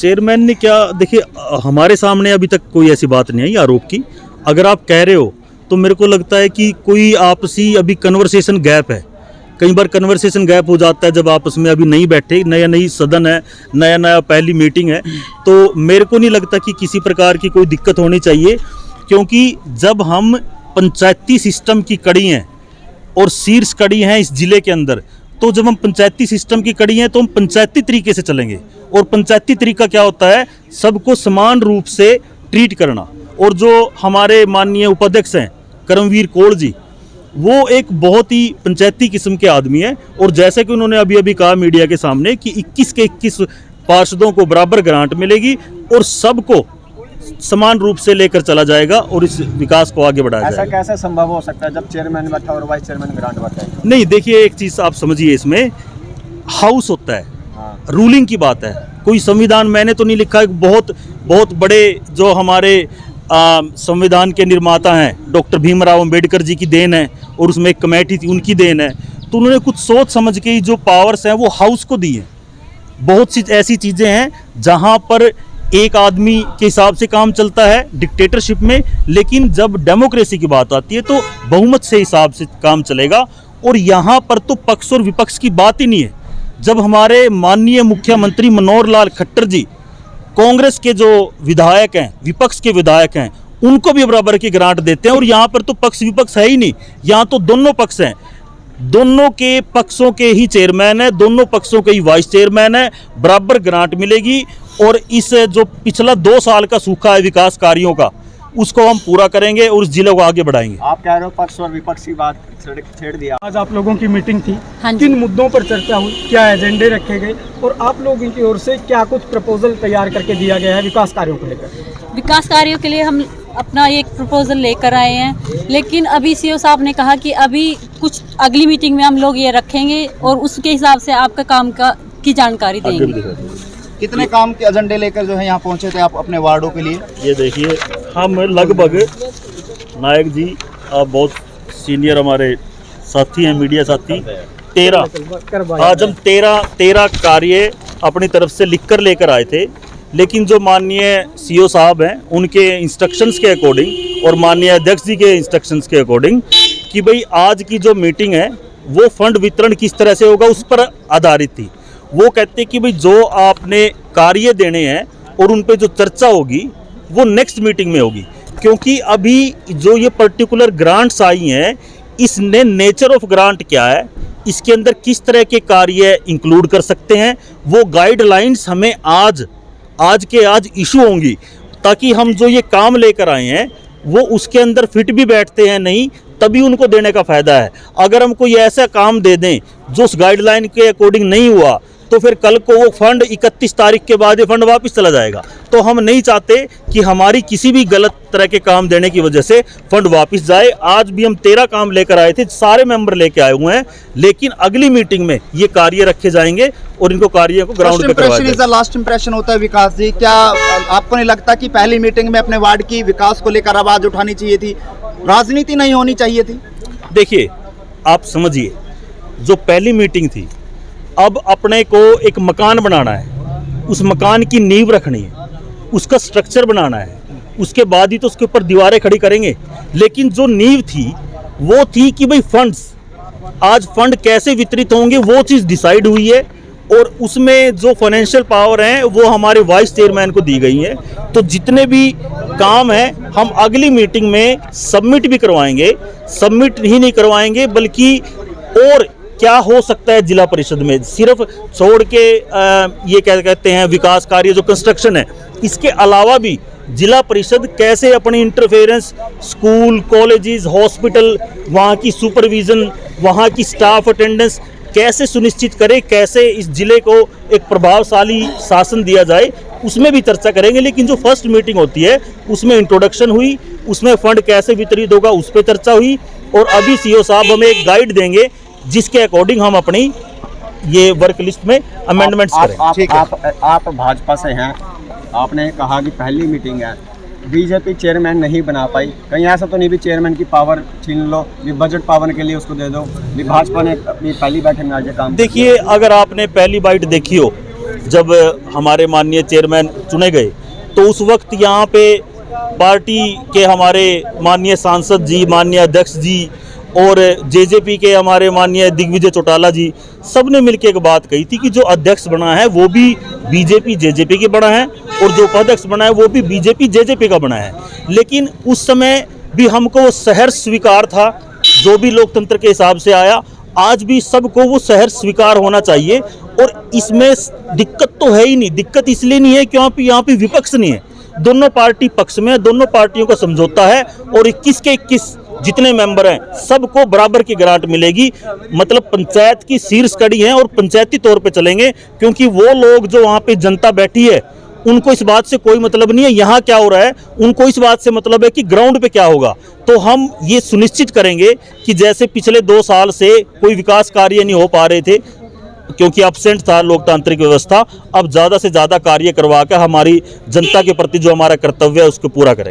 Chairman ने क्या, देखिए हमारे सामने अभी तक कोई ऐसी बात नहीं आई आरोप की। अगर आप कह रहे हो तो मेरे को लगता है कि कोई आपसी अभी कन्वर्सेशन गैप है। कई बार कन्वर्सेशन गैप हो जाता है जब आपस में अभी नहीं बैठे, नई सदन है, नया पहली मीटिंग है, तो मेरे को नहीं लगता कि किसी प्रकार की कोई दिक्कत होनी चाहिए। क्योंकि जब हम पंचायती सिस्टम की कड़ी हैं और शीर्ष कड़ी हैं इस जिले के अंदर, तो जब हम पंचायती सिस्टम की कड़ी हैं तो हम पंचायती तरीके से चलेंगे। और पंचायती तरीका क्या होता है, सबको समान रूप से ट्रीट करना। और जो हमारे माननीय उपाध्यक्ष हैं करमवीर कौर जी, वो एक बहुत ही पंचायती किस्म के आदमी हैं। और जैसे कि उन्होंने अभी कहा मीडिया के सामने कि 21 के 21 पार्षदों को बराबर ग्रांट मिलेगी और सबको समान रूप से लेकर चला जाएगा और इस विकास को आगे बढ़ाया जाएगा। ऐसा कैसे संभव हो सकता है जब चेयरमैन बैठा और वाइस चेयरमैन ग्रांट बांटा है? नहीं, देखिए एक चीज़ आप समझिए, इसमें हाउस होता है, रूलिंग की बात है। कोई संविधान मैंने तो नहीं लिखा। बहुत बड़े जो हमारे संविधान के निर्माता हैं डॉक्टर भीमराव अंबेडकर जी की देन है, और उसमें एक कमेटी थी, उनकी देन है। तो उन्होंने कुछ सोच समझ के ही जो पावर्स हैं वो हाउस को दी हैं। बहुत सी ऐसी चीज़ें हैं जहां पर एक आदमी के हिसाब से काम चलता है डिक्टेटरशिप में, लेकिन जब डेमोक्रेसी की बात आती है तो बहुमत से हिसाब से काम चलेगा। और यहाँ पर तो पक्ष और विपक्ष की बात ही नहीं है। जब हमारे माननीय मुख्यमंत्री मनोहर लाल खट्टर जी कांग्रेस के जो विधायक हैं, विपक्ष के विधायक हैं, उनको भी बराबर की ग्रांट देते हैं। और यहाँ पर तो पक्ष विपक्ष है ही नहीं, यहाँ तो दोनों पक्ष हैं। दोनों के पक्षों के ही चेयरमैन है, दोनों पक्षों के ही वाइस चेयरमैन है, बराबर ग्रांट मिलेगी। और इस जो पिछला 2 साल का सूखा है विकास कार्यों का, उसको हम पूरा करेंगे और इस जिले को आगे बढ़ाएंगे। आप कह रहे हो पक्ष और विपक्ष की बात छेड़ दिया। आज आप लोगों की मीटिंग थी, हाँ जी। किन मुद्दों पर चर्चा हुई, क्या एजेंडे रखे गए और आप लोगों की ओर से क्या कुछ प्रपोजल तैयार करके दिया गया है विकास कार्यों को लेकर? विकास कार्यों के लिए हम अपना एक प्रपोजल लेकर आए हैं, लेकिन अभी सीओ साहब ने कहा कि अभी कुछ अगली मीटिंग में हम लोग ये रखेंगे और उसके हिसाब से आपका काम की जानकारी देंगे। कितने काम के एजेंडे लेकर जो है यहाँ पहुँचे थे आप अपने वार्डों के लिए? ये देखिए, हम लगभग, नायक जी आप बहुत सीनियर हमारे साथी हैं, मीडिया साथी, 13 आज हम 13 कार्य अपनी तरफ से लिखकर लेकर आए थे। लेकिन जो माननीय सीओ साहब हैं उनके इंस्ट्रक्शंस के अकॉर्डिंग और माननीय अध्यक्ष जी के इंस्ट्रक्शंस के अकॉर्डिंग कि भाई आज की जो मीटिंग है वो फंड वितरण किस तरह से होगा उस पर आधारित थी। वो कहते कि भाई जो आपने कार्य देने हैं और उन पे जो चर्चा होगी वो नेक्स्ट मीटिंग में होगी। क्योंकि अभी जो ये पर्टिकुलर ग्रांट्स आई हैं, इसने नेचर ऑफ ग्रांट क्या है, इसके अंदर किस तरह के कार्य इंक्लूड कर सकते हैं, वो गाइडलाइंस हमें आज इशू होंगी, ताकि हम जो ये काम लेकर आए हैं वो उसके अंदर फिट भी बैठते हैं नहीं, तभी उनको देने का फ़ायदा है। अगर हम कोई ऐसा काम दे दें जो उस गाइडलाइन के अकॉर्डिंग नहीं हुआ, तो फिर कल को वो फंड 31 तारीख के बाद ये फंड वापस चला जाएगा। तो हम नहीं चाहते कि हमारी किसी भी गलत तरह के काम देने की वजह से फंड वापस जाए। आज भी हम 13 काम लेकर आए थे, सारे मेंबर लेके आए हुए हैं, लेकिन अगली मीटिंग में ये कार्य रखे जाएंगे और इनको कार्य को ग्राउंड पे करवाया जाएगा। लास्ट इंप्रेशन होता है विकास जी, क्या आपको नहीं लगता कि पहली मीटिंग में अपने वार्ड की विकास को लेकर आवाज उठानी चाहिए थी, राजनीति नहीं होनी चाहिए थी? देखिए, आप समझिए, जो पहली मीटिंग थी, अब अपने को एक मकान बनाना है, उस मकान की नींव रखनी है, उसका स्ट्रक्चर बनाना है, उसके बाद ही तो उसके ऊपर दीवारें खड़ी करेंगे। लेकिन जो नींव थी वो थी कि भाई फंड्स, आज फंड कैसे वितरित होंगे वो चीज़ डिसाइड हुई है, और उसमें जो फाइनेंशियल पावर हैं वो हमारे वाइस चेयरमैन को दी गई है। तो जितने भी काम हैं हम अगली मीटिंग में सबमिट भी करवाएंगे, सबमिट ही नहीं करवाएंगे बल्कि और क्या हो सकता है जिला परिषद में, सिर्फ छोड़ के ये क्या कहते हैं विकास कार्य जो कंस्ट्रक्शन है, इसके अलावा भी जिला परिषद कैसे अपनी इंटरफेरेंस स्कूल, कॉलेजेस, हॉस्पिटल, वहाँ की सुपरविज़न, वहाँ की स्टाफ अटेंडेंस कैसे सुनिश्चित करे, कैसे इस जिले को एक प्रभावशाली शासन दिया जाए, उसमें भी चर्चा करेंगे। लेकिन जो फर्स्ट मीटिंग होती है उसमें इंट्रोडक्शन हुई, उसमें फंड कैसे वितरित होगा उस पर चर्चा हुई, और अभी सीओ साहब हमें एक गाइड देंगे जिसके अकॉर्डिंग हम अपनी ये वर्क लिस्ट में अमेंडमेंट्स करें। आप भाजपा से हैं, आपने कहा कि पहली मीटिंग है, बीजेपी चेयरमैन नहीं बना पाई, कहीं ऐसा तो नहीं भी चेयरमैन की पावर छीन लो, भी बजट पावर के लिए उसको दे दो, भी भाजपा ने अपनी पहली बैठक में आज काम? देखिए, अगर आपने पहली बाइट देखी हो जब हमारे माननीय चेयरमैन चुने गए तो उस वक्त यहाँ पे पार्टी के हमारे माननीय सांसद जी, माननीय अध्यक्ष जी और जेजेपी के हमारे माननीय दिग्विजय चौटाला जी सब ने मिलकर एक बात कही थी कि जो अध्यक्ष बना है वो भी बीजेपी जेजेपी के बना है और जो उपाध्यक्ष बना है वो भी बीजेपी जेजेपी का बना है। लेकिन उस समय भी हमको वो सहर्ष स्वीकार था, जो भी लोकतंत्र के हिसाब से आया। आज भी सबको वो सहर्ष स्वीकार होना चाहिए और इसमें दिक्कत तो है ही नहीं। दिक्कत इसलिए नहीं है क्योंकि यहाँ पे विपक्ष नहीं है, दोनों पार्टी पक्ष में, दोनों पार्टियों का समझौता है और 21 के 21 जितने मेंबर हैं सबको बराबर की ग्रांट मिलेगी। मतलब पंचायत की शीर्ष कड़ी है और पंचायती तौर पे चलेंगे, क्योंकि वो लोग जो वहाँ पे जनता बैठी है उनको इस बात से कोई मतलब नहीं है यहाँ क्या हो रहा है, उनको इस बात से मतलब है कि ग्राउंड पे क्या होगा। तो हम ये सुनिश्चित करेंगे कि जैसे पिछले 2 साल से कोई विकास कार्य नहीं हो पा रहे थे क्योंकि एब्सेंट था लोकतांत्रिक व्यवस्था, अब ज़्यादा से ज़्यादा कार्य करवा कर हमारी जनता के प्रति जो हमारा कर्तव्य है उसको पूरा करें।